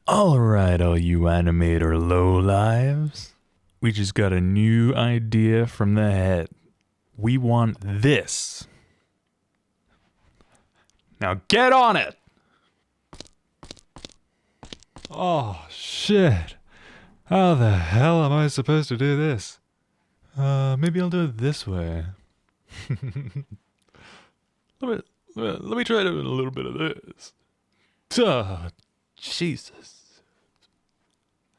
Alright, all you animator lowlives. We just got a new idea from the head. We want this. Now get on it! Oh, shit. How the hell am I supposed to do this? Maybe I'll do it this way. let me try doing a little bit of this. Oh, Jesus.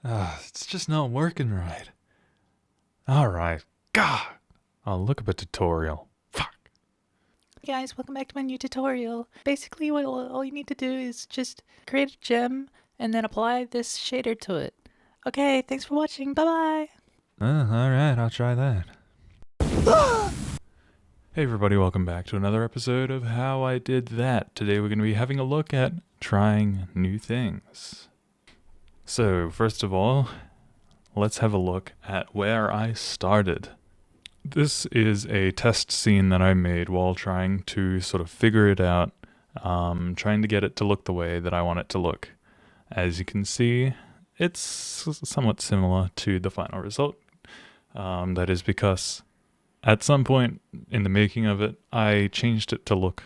It's just not working right. Alright, God. I'll look up a tutorial. Fuck. Hey guys, welcome back to my new tutorial. Basically, all you need to do is just create a gem and then apply this shader to it. Okay, thanks for watching. Bye-bye. Alright, I'll try that. Hey everybody, welcome back to another episode of How I Did That. Today we're going to be having a look at trying new things. So, first of all, let's have a look at where I started. This is a test scene that I made while trying to sort of figure it out, trying to get it to look the way that I want it to look. As you can see, it's somewhat similar to the final result. That is because at some point in the making of it, I changed it to look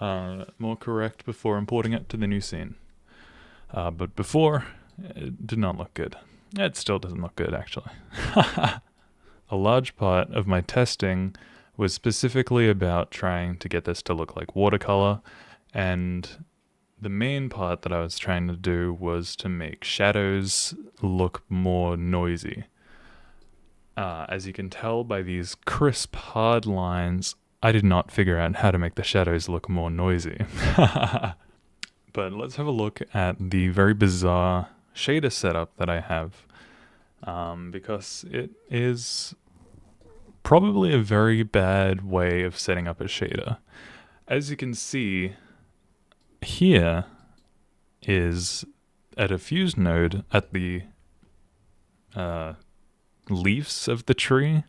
more correct before importing it to the new scene. But before, it did not look good. It still doesn't look good, actually. A large part of my testing was specifically about trying to get this to look like watercolor, and the main part that I was trying to do was to make shadows look more noisy. As you can tell by these crisp, hard lines, I did not figure out how to make the shadows look more noisy. But let's have a look at the very bizarre shader setup that I have, because it is probably a very bad way of setting up a shader. As you can see, here is a diffuse node at the leaves of the tree,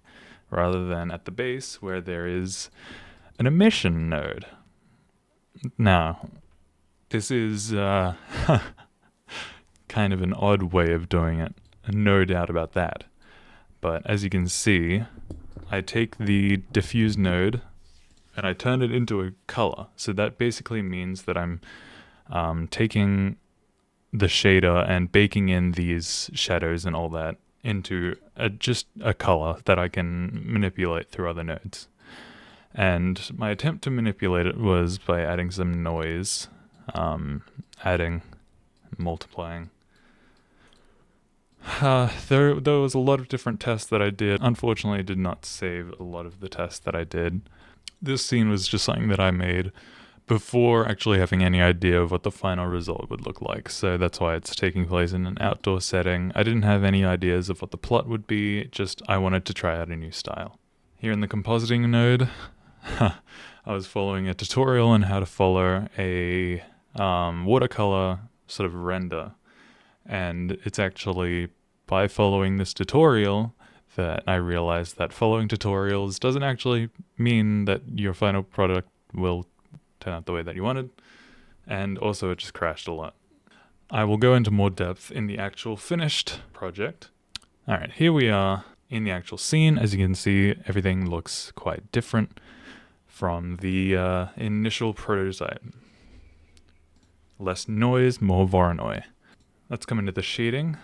rather than at the base where there is an emission node. Now, this is kind of an odd way of doing it, no doubt about that. But as you can see, I take the diffuse node and I turn it into a color. So that basically means that I'm taking the shader and baking in these shadows and all that into just a color that I can manipulate through other nodes. And my attempt to manipulate it was by adding some noise, multiplying. There was a lot of different tests that I did. Unfortunately, I did not save a lot of the tests that I did. This scene was just something that I made before actually having any idea of what the final result would look like. So that's why it's taking place in an outdoor setting. I didn't have any ideas of what the plot would be, just I wanted to try out a new style. Here in the compositing node, I was following a tutorial on how to follow a watercolor sort of render. And it's actually by following this tutorial that I realized that following tutorials doesn't actually mean that your final product will turn out the way that you wanted. And also it just crashed a lot. I will go into more depth in the actual finished project. Alright, here we are in the actual scene. As you can see, everything looks quite different from the initial prototype. Less noise, more Voronoi. Let's come into the shading.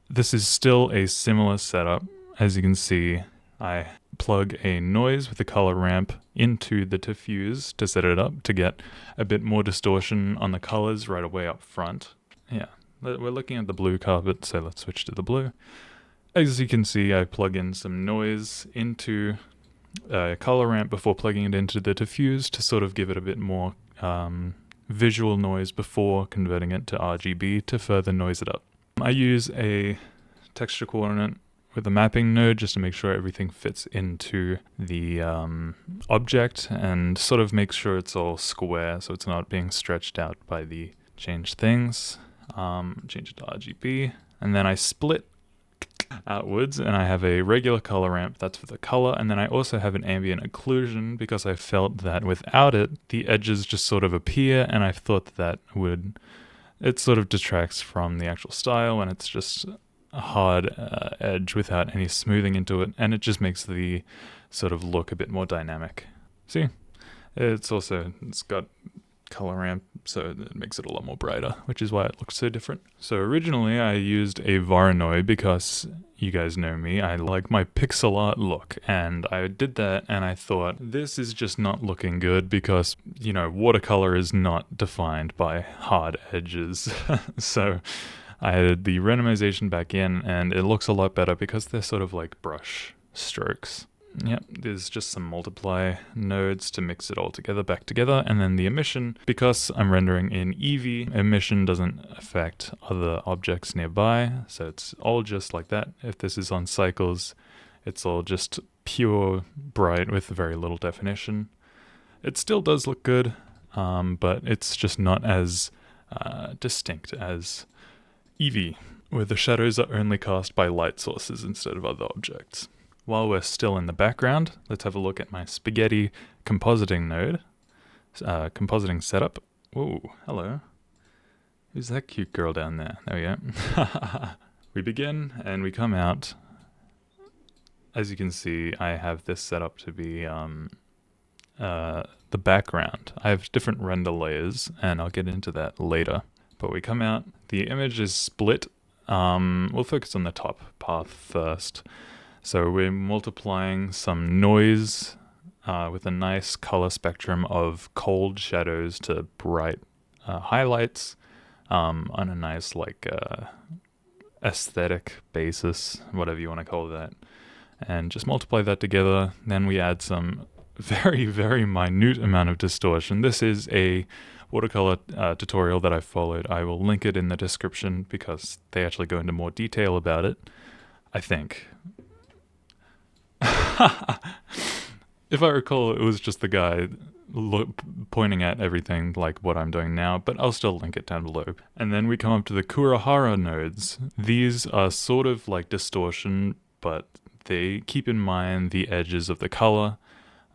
This is still a similar setup. As you can see, I plug a noise with a color ramp into the diffuse to set it up to get a bit more distortion on the colors right away up front. Yeah, we're looking at the blue carpet, so let's switch to the blue. As you can see, I plug in some noise into a color ramp before plugging it into the diffuse to sort of give it a bit more visual noise before converting it to RGB to further noise it up. I use a texture coordinate with a mapping node just to make sure everything fits into the object and sort of make sure it's all square so it's not being stretched out by the change things. Change it to RGB, and then I split outwards and I have a regular color ramp that's for the color, and then I also have an ambient occlusion because I felt that without it the edges just sort of appear, and I thought that would it sort of detracts from the actual style when it's just a hard edge without any smoothing into it, and it just makes the sort of look a bit more dynamic. See, it's got color ramp, so it makes it a lot more brighter, which is why it looks so different. So originally I used a Voronoi because you guys know me, I like my pixel art look, and I did that and I thought this is just not looking good because, you know, watercolor is not defined by hard edges. So I added the randomization back in and it looks a lot better because they're sort of like brush strokes. Yep, there's just some multiply nodes to mix it all together, back together, and then the emission, because I'm rendering in Eevee, emission doesn't affect other objects nearby, so it's all just like that. If this is on cycles, it's all just pure bright with very little definition. It still does look good, but it's just not as distinct as Eevee, where the shadows are only cast by light sources instead of other objects. While we're still in the background, let's have a look at my spaghetti compositing node, compositing setup. Whoa, hello. Who's that cute girl down there? There we go. We begin and we come out. As you can see, I have this set up to be the background. I have different render layers, and I'll get into that later. But we come out, the image is split. We'll focus on the top path first. So we're multiplying some noise with a nice color spectrum of cold shadows to bright highlights on a nice aesthetic basis, whatever you want to call that. And just multiply that together. Then we add some very, very minute amount of distortion. This is a watercolor tutorial that I followed. I will link it in the description because they actually go into more detail about it, I think. If I recall, it was just the guy pointing at everything like what I'm doing now, but I'll still link it down below. And then we come up to the Kurihara nodes. These are sort of like distortion, but they keep in mind the edges of the color.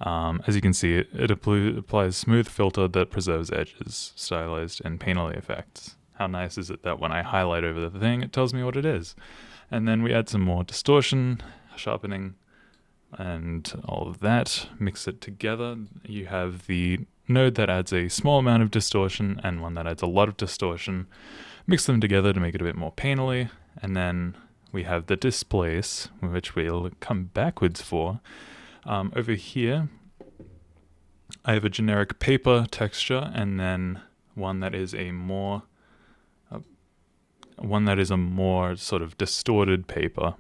As you can see, it applies smooth filter that preserves edges, stylized and painterly effects. How nice is it that when I highlight over the thing, it tells me what it is. And then we add some more distortion, sharpening, and all of that, mix it together. You have the node that adds a small amount of distortion and one that adds a lot of distortion. Mix them together to make it a bit more painterly, and then we have the displace, which we'll come backwards for. Over here, I have a generic paper texture, and then one that is a more sort of distorted paper.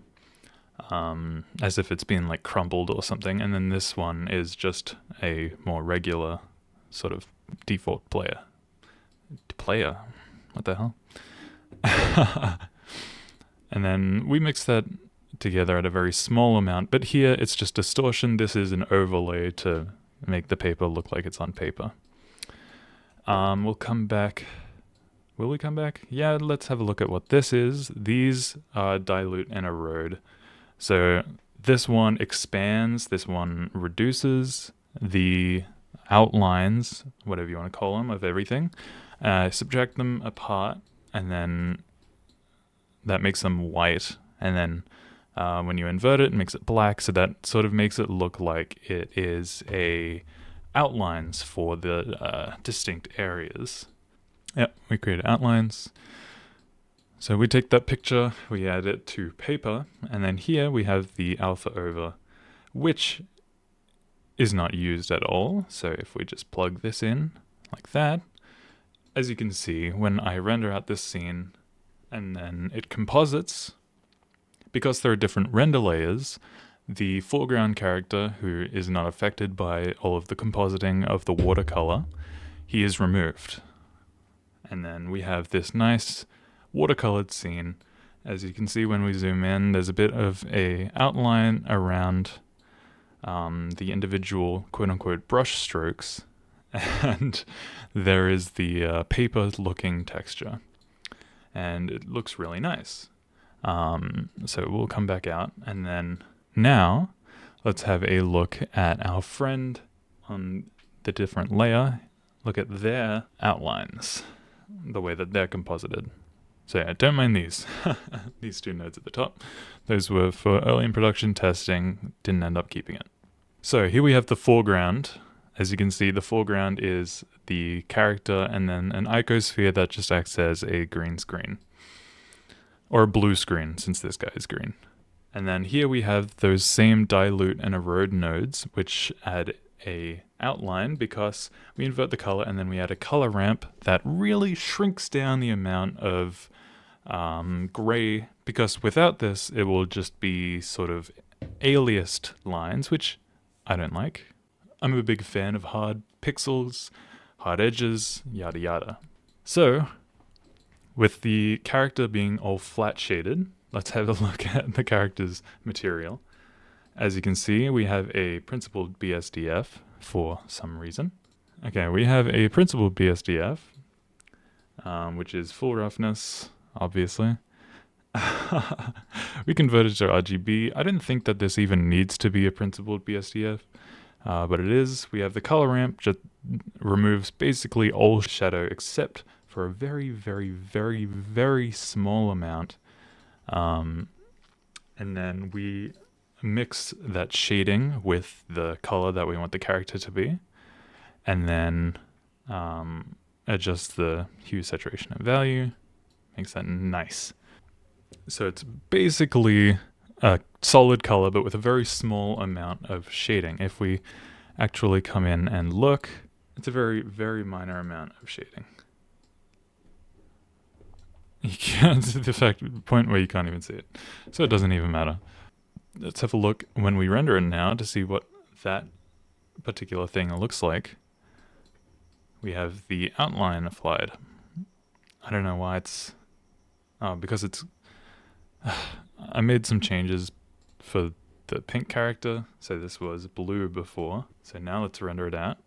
As if it's been like crumbled or something, and then this one is just a more regular sort of default player. What the hell? And then we mix that together at a very small amount, but here it's just distortion. This is an overlay to make the paper look like it's on paper. We'll come back. Will we come back? Yeah, let's have a look at what this is. These are dilute and erode. So this one expands, this one reduces the outlines, whatever you want to call them, of everything. Subtract them apart, and then that makes them white. And then when you invert it makes it black, so that sort of makes it look like it is outlines for the distinct areas. Yep, we created outlines. So we take that picture, we add it to paper, and then here we have the alpha over, which is not used at all. So if we just plug this in like that, as you can see, when I render out this scene and then it composites, because there are different render layers, the foreground character, who is not affected by all of the compositing of the watercolor, he is removed. And then we have this nice watercolored scene. As you can see when we zoom in, there's a bit of a outline around the individual quote-unquote brush strokes, and there is the paper-looking texture, and it looks really nice. So we'll come back out, and then now let's have a look at our friend on the different layer. Look at their outlines. the way that they're composited. So yeah, don't mind these. These two nodes at the top. Those were for early in production testing, didn't end up keeping it. So here we have the foreground. As you can see, the foreground is the character and then an icosphere that just acts as a green screen. Or a blue screen, since this guy is green. And then here we have those same dilute and erode nodes, which add a outline because we invert the color and then we add a color ramp that really shrinks down the amount of gray, because without this, it will just be sort of aliased lines, which I don't like. I'm a big fan of hard pixels, hard edges, yada yada. So, with the character being all flat shaded, let's have a look at the character's material. As you can see, we have a principled BSDF for some reason. Okay, we have a principled BSDF, which is full roughness, obviously. We converted to RGB. I didn't think that this even needs to be a principled BSDF. But it is. We have the color ramp, just removes basically all shadow except for a very, very, very, very small amount. And then we mix that shading with the color that we want the character to be. And then adjust the hue, saturation, and value. Makes that nice. So it's basically a solid color, but with a very small amount of shading. If we actually come in and look, it's a very, very minor amount of shading. You can't see the point where you can't even see it. So it doesn't even matter. Let's have a look when we render it now to see what that particular thing looks like. We have the outline applied. I don't know why it's... Oh, because it's... I made some changes for the pink character, so this was blue before. So now let's render it out.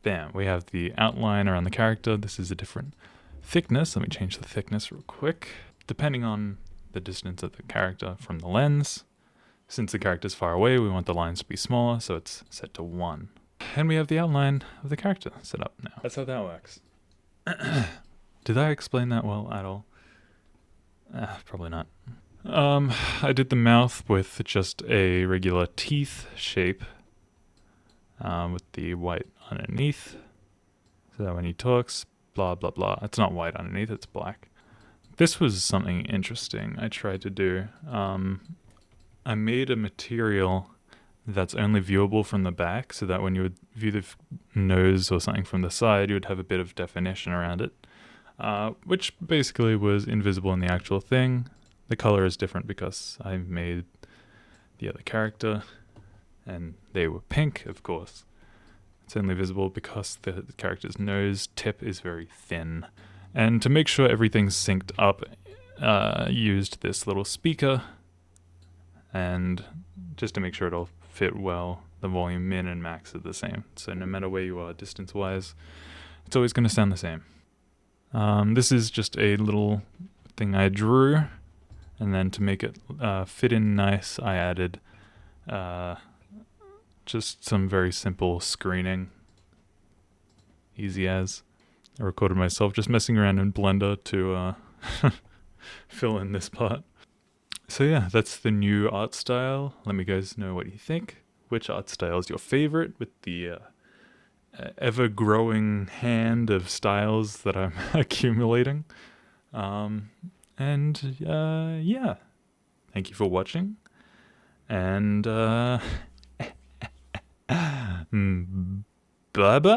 Bam, we have the outline around the character. This is a different thickness. Let me change the thickness real quick. Depending on the distance of the character from the lens. Since the character's far away, we want the lines to be smaller, so it's set to 1. And we have the outline of the character set up now. That's how that works. Did I explain that well at all? Probably not. I did the mouth with just a regular teeth shape with the white underneath, so that when he talks, blah blah blah. It's not white underneath, it's black. This was something interesting I tried to do. I made a material that's only viewable from the back, so that when you would view the nose or something from the side, you would have a bit of definition around it. Which basically was invisible in the actual thing. The color is different because I made the other character, and they were pink, of course. It's only visible because the character's nose tip is very thin. And to make sure everything's synced up, used this little speaker, and just to make sure it all fit well, the volume min and max are the same. So no matter where you are distance-wise, it's always going to sound the same. This is just a little thing I drew, and then to make it fit in nice, I added just some very simple screening. Easy as. I recorded myself just messing around in Blender to fill in this part. So yeah, that's the new art style. Let me guys know what you think. Which art style is your favorite with the ever-growing hand of styles that I'm accumulating. Yeah. Thank you for watching. And bye-bye.